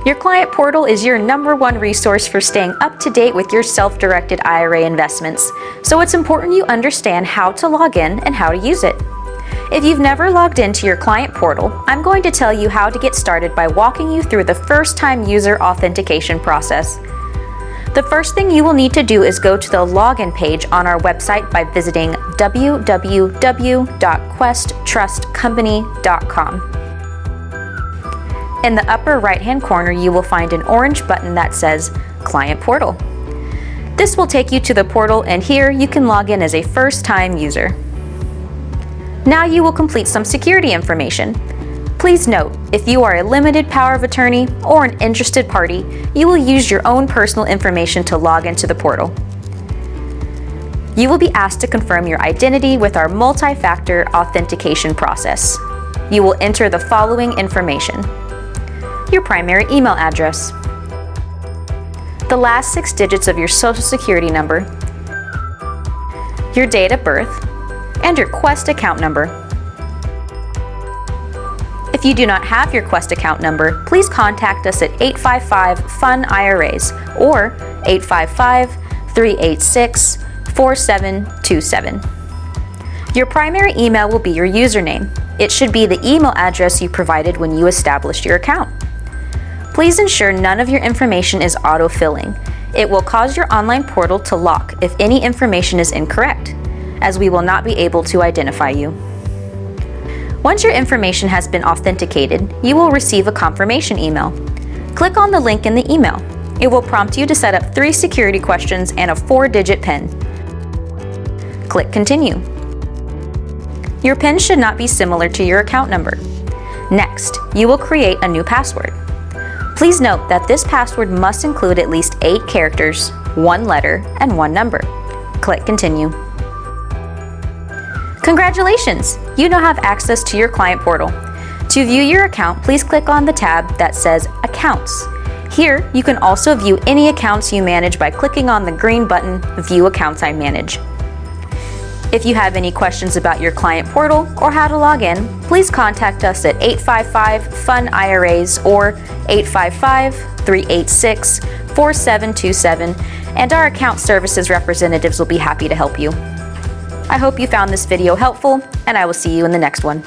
Your client portal is your #1 resource for staying up to date with your self-directed IRA investments, so it's important you understand how to log in and how to use it. If you've never logged into your client portal, I'm going to tell you how to get started by walking you through the first-time user authentication process. The first thing you will need to do is go to the login page on our website by visiting www.questtrustcompany.com. In the upper right-hand corner, you will find an orange button that says Client Portal. This will take you to the portal, and here you can log in as a first-time user. Now you will complete some security information. Please note, if you are a limited power of attorney or an interested party, you will use your own personal information to log into the portal. You will be asked to confirm your identity with our multi-factor authentication process. You will enter the following information: your primary email address, the last 6 digits of your Social Security number, your date of birth, and your Quest account number. If you do not have your Quest account number, please contact us at 855-FUN-IRAs or 855-386-4727. Your primary email will be your username. It should be the email address you provided when you established your account. Please ensure none of your information is auto-filling. It will cause your online portal to lock if any information is incorrect, as we will not be able to identify you. Once your information has been authenticated, you will receive a confirmation email. Click on the link in the email. It will prompt you to set up 3 security questions and a 4-digit PIN. Click Continue. Your PIN should not be similar to your account number. Next, you will create a new password. Please note that this password must include at least 8 characters, 1 letter, and 1 number. Click Continue. Congratulations! You now have access to your client portal. To view your account, please click on the tab that says Accounts. Here, you can also view any accounts you manage by clicking on the green button, View Accounts I Manage. If you have any questions about your client portal or how to log in, please contact us at 855-FUN-IRAs or 855-386-4727, and our account services representatives will be happy to help you. I hope you found this video helpful, and I will see you in the next one.